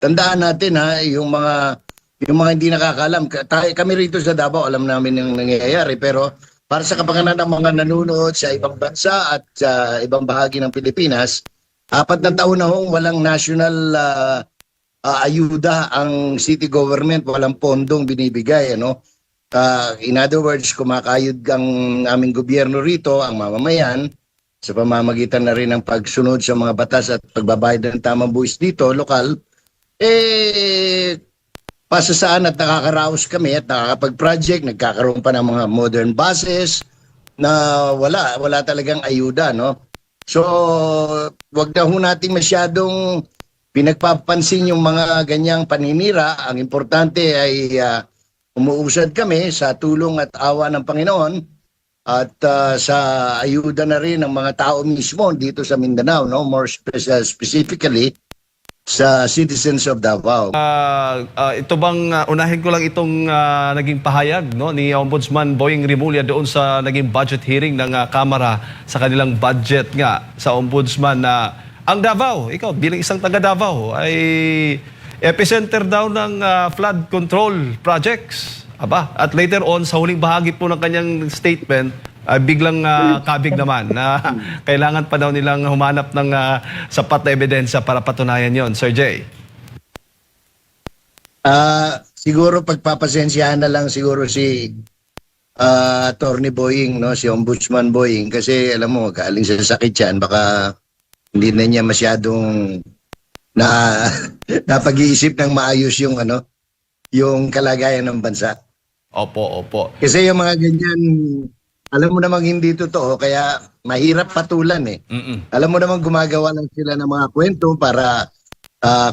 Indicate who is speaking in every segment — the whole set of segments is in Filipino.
Speaker 1: tandaan natin ha, yung mga hindi nakakaalam. Kami rito sa Davao, alam namin yung nangyayari. Pero para sa kapakanan ng mga nanonood sa ibang bansa at sa ibang bahagi ng Pilipinas, 4 na taon na hong walang national ayuda ang city government, walang pondong binibigay. Ano? In other words, kumakayod ang aming gobyerno rito, ang mamamayan, sa pamamagitan na rin ng pagsunod sa mga batas at pagbabayad ng tamang buwis dito, lokal, pasasaan at nakakaraos kami at nakakapag-project, nagkakaroon pa ng mga modern buses na wala talagang ayuda, no? So, wag na ho natin masyadong pinagpapansin yung mga ganyang paninira. Ang importante ay umuusad kami sa tulong at awa ng Panginoon at sa ayuda na rin ng mga tao mismo dito sa Mindanao, no? More specifically sa citizens of Davao.
Speaker 2: Ito bang unahin ko lang itong naging pahayag, no, ni Ombudsman Boying Rimulya doon sa naging budget hearing ng Kamara sa kanilang budget nga sa Ombudsman na ang Davao, ikaw bilang isang taga Davao ay epicenter daw ng flood control projects. Aba, at later on sa huling bahagi po ng kanyang statement, biglang kabig naman na kailangan pa daw nilang humanap ng sapat na ebidensya para patunayan yon, Sir Jay.
Speaker 1: Siguro pagpapasensyahan na lang siguro si Attorney Boying, no, si Ombudsman Boying, kasi alam mo, galing sa sakit yan, baka hindi na niya masyadong napag-iisip ng maayos yung kalagayan ng bansa.
Speaker 2: Opo.
Speaker 1: Kasi yung mga ganyan, alam mo namang hindi totoo, kaya mahirap patulan eh. Alam mo namang gumagawa lang sila ng mga kwento para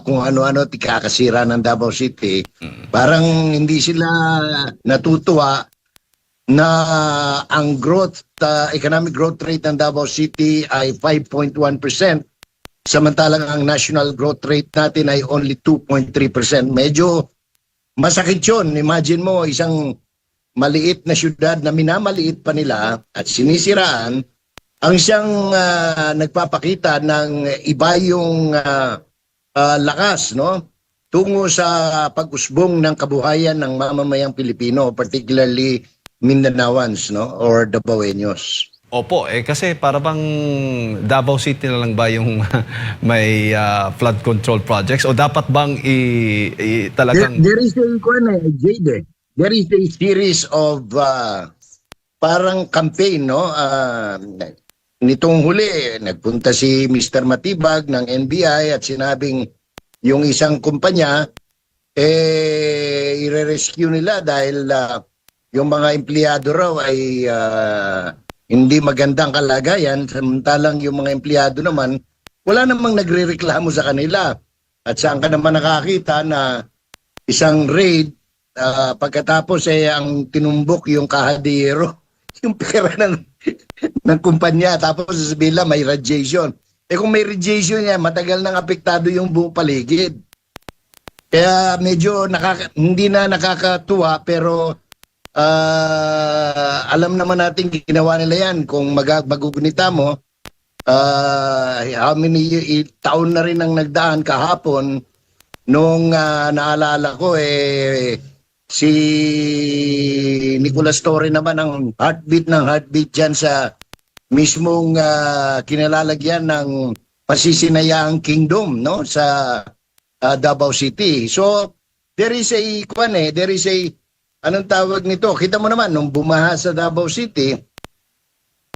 Speaker 1: kung ano-ano tikakasira ng Davao City. Parang hindi sila natutuwa na ang economic growth rate ng Davao City ay 5.1%, samantalang ang national growth rate natin ay only 2.3%. Medyo masakit yun. Imagine mo, isang maliit na syudad na minamaliit pa nila at sinisiraan, ang siyang nagpapakita ng iba yung lakas, no, tungo sa pag-usbong ng kabuhayan ng mamamayang Pilipino, particularly Mindanaoans, no, or Davaoeños.
Speaker 2: Opo, kasi para bang Davao City na lang ba yung may flood control projects o dapat bang talagang...
Speaker 1: There is a, Jade, there is a series of parang campaign, no? Nitong huli, nagpunta si Mr. Matibag ng NBI at sinabing yung isang kumpanya, i-rescue nila dahil yung mga empleyado raw ay hindi magandang kalagayan, samantalang yung mga empleyado naman, wala namang nagrereklamo sa kanila. At saan ka naman nakakita na isang raid, pagkatapos ang tinumbok yung kahadiyero, yung pera ng kumpanya, tapos sasabihin lang may radiation. Kung may radiation yan, matagal nang apektado yung buong paligid. Kaya medyo hindi na nakakatuwa, pero alam naman natin ginawa nila yan. Kung magugunita mo, how many taon na rin ang nagdaan kahapon nung naalala ko si Nicolas Torre naman ang heartbeat dyan sa mismong kinalalagyan ng pasisinayaang kingdom, no, sa Davao City. So there is a anong tawag nito? Kita mo naman, nung bumaha sa Davao City,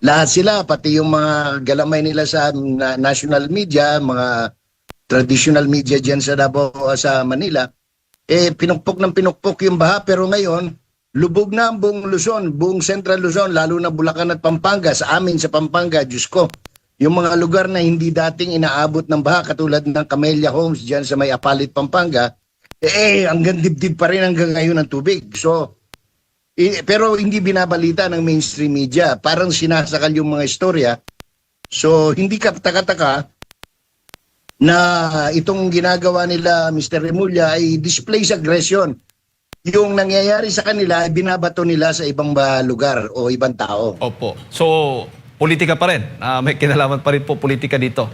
Speaker 1: lahat sila, pati yung mga galamay nila sa national media, mga traditional media dyan sa Davao, sa Manila, pinukpok ng pinukpok yung baha. Pero ngayon, lubog na ang buong Luzon, buong Central Luzon, lalo na Bulacan at Pampanga. Sa amin, sa Pampanga, Diyos ko, yung mga lugar na hindi dating inaabot ng baha, katulad ng Camellia Homes dyan sa may Apalit, Pampanga, hanggang dibdib pa rin hanggang ngayon ang tubig. So, pero hindi binabalita ng mainstream media. Parang sinasakal yung mga istorya. So, hindi ka taka-taka na itong ginagawa nila, Mr. Remulla, ay displays aggression. Yung nangyayari sa kanila, ay binabato nila sa ibang lugar o ibang tao.
Speaker 2: Opo. So, politika pa rin. May kinalaman pa rin po politika dito.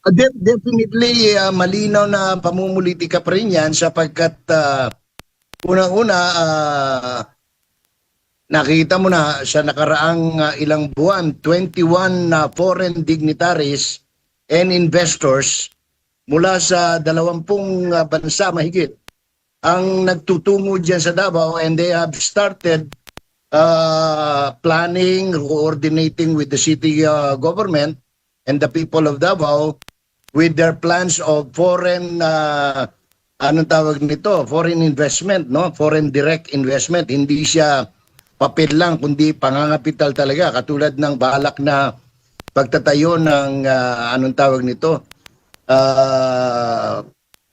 Speaker 1: Definitely, malinaw na pamumulitika pa rin yan sapagkat unang-una, nakita mo na sa nakaraang ilang buwan, 21 na foreign dignitaries and investors mula sa 20 bansa mahigit ang nagtutungo dyan sa Davao, and they have started planning, coordinating with the city government and the people of Davao with their plans of foreign anong tawag nito, foreign investment, no? Foreign direct investment. Hindi siya papel lang kundi pangangapital talaga, katulad ng balak na pagtatayo ng anong tawag nito,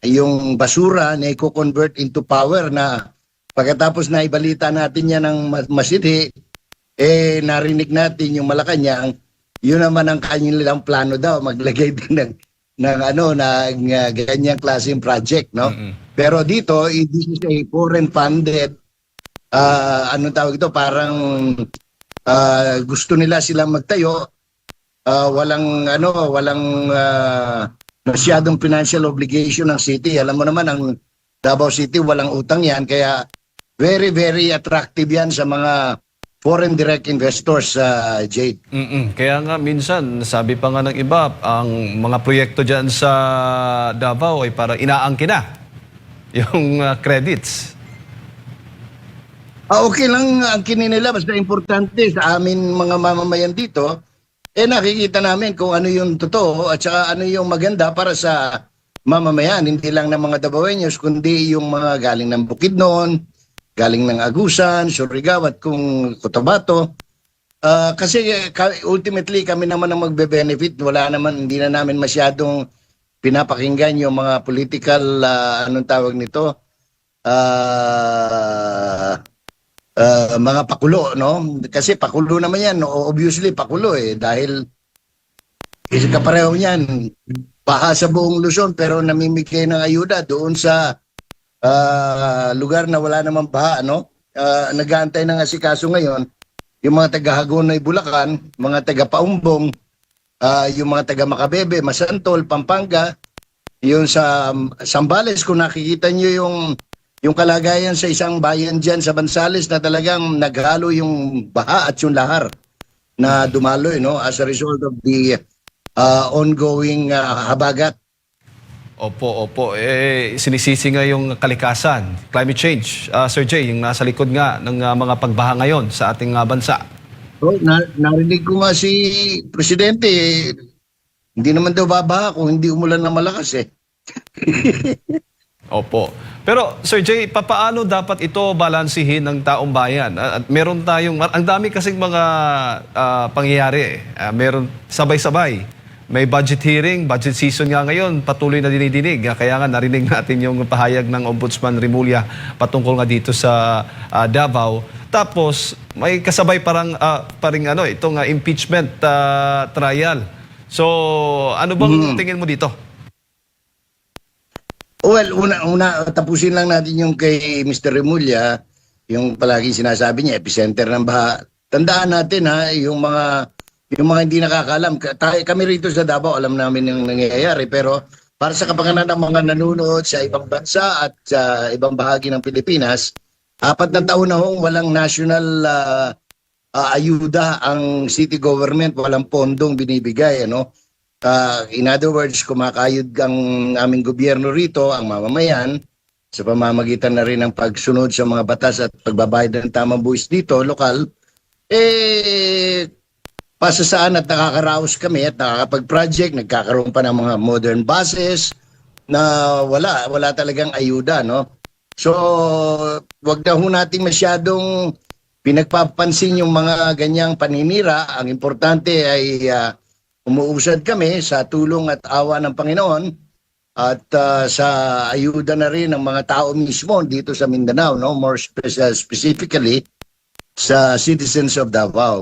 Speaker 1: yung basura na i-convert into power, na pagkatapos na ibalita natin yan ng masidhi, narinig natin yung Malacanang, yun naman ang kanilang plano daw, maglagay din ng ganyang klaseng project, no? Pero dito, this is a foreign funded, anong tawag ito, parang gusto nila silang magtayo, walang masyadong financial obligation ng city. Alam mo naman, ang Davao City walang utang yan, kaya very, very attractive yan sa mga foreign direct investors, Jade.
Speaker 2: Kaya nga minsan, sabi pa nga ng iba, ang mga proyekto dyan sa Davao ay parang inaangkin na yung credits.
Speaker 1: Okay lang ang kinin nila, basta importante sa amin mga mamamayan dito, nakikita namin kung ano yung totoo at saka ano yung maganda para sa mamamayan, hindi lang ng mga Davaoeños, kundi yung mga galing ng Bukidnon, galing ng Agusan, Surigao at kung Cotabato. Kasi ultimately kami naman ang magbe-benefit. Wala naman, hindi na namin masyadong pinapakinggan yung mga political, anong tawag nito, mga pakulo, no? Kasi pakulo naman yan, no? Obviously pakulo dahil kapareho niyan, baha sa buong Luzon pero namimigay ng ayuda doon sa lugar na wala namang baha, no? Nag-aantay ng asikaso ngayon yung mga taga-Hagonoy, Bulacan, mga taga-Paumbong, yung mga taga-Macabebe, Masantol, Pampanga, yung sa Zambales, kung nakikita nyo yung kalagayan sa isang bayan dyan sa Bansales na talagang naghalo yung baha at yung lahar na dumaloy, no? As a result of the ongoing habagat.
Speaker 2: Opo. Sinisisi nga yung kalikasan, climate change. Sir Jay, yung nasa likod nga ng mga pagbaha ngayon sa ating bansa.
Speaker 1: Narinig ko nga si Presidente, hindi naman daw babaha kung hindi umulan na malakas
Speaker 2: Opo. Pero Sir Jay, papaano dapat ito balansihin ng taong bayan? At meron tayong, ang dami kasing mga pangyayari. Meron sabay-sabay. May budget hearing, budget season nga ngayon, patuloy na dinidinig. Kaya nga narinig natin yung pahayag ng Ombudsman Remulla patungkol nga dito sa Davao. Tapos may kasabay parang itong impeachment trial. So ano bang tingin mo dito?
Speaker 1: Well, una tapusin lang natin yung kay Mr. Remulla, yung palagi sinasabi niya epicenter ng baha. Tandaan natin yung mga hindi nakakalam. Kami rito sa Davao, alam namin yung nangyayari. Pero para sa kapakanan ng mga nanonood sa ibang bansa at sa ibang bahagi ng Pilipinas, 4 na taon na walang national ayuda ang city government, walang pondong binibigay. In other words, kumakayod ang aming gobyerno rito, ang mamamayan, sa pamamagitan na rin ng pagsunod sa mga batas at pagbabayad ng tamang buwis dito, lokal, pasasaan at nakakaraos kami at nakakapag-project, nagkakaroon pa ng mga modern buses na wala talagang ayuda, no? So, wag na ho natin masyadong pinagpapansin yung mga ganyang paninira. Ang importante ay umuusad kami sa tulong at awa ng Panginoon at sa ayuda na rin ng mga tao mismo dito sa Mindanao, no? More specifically sa citizens of Davao.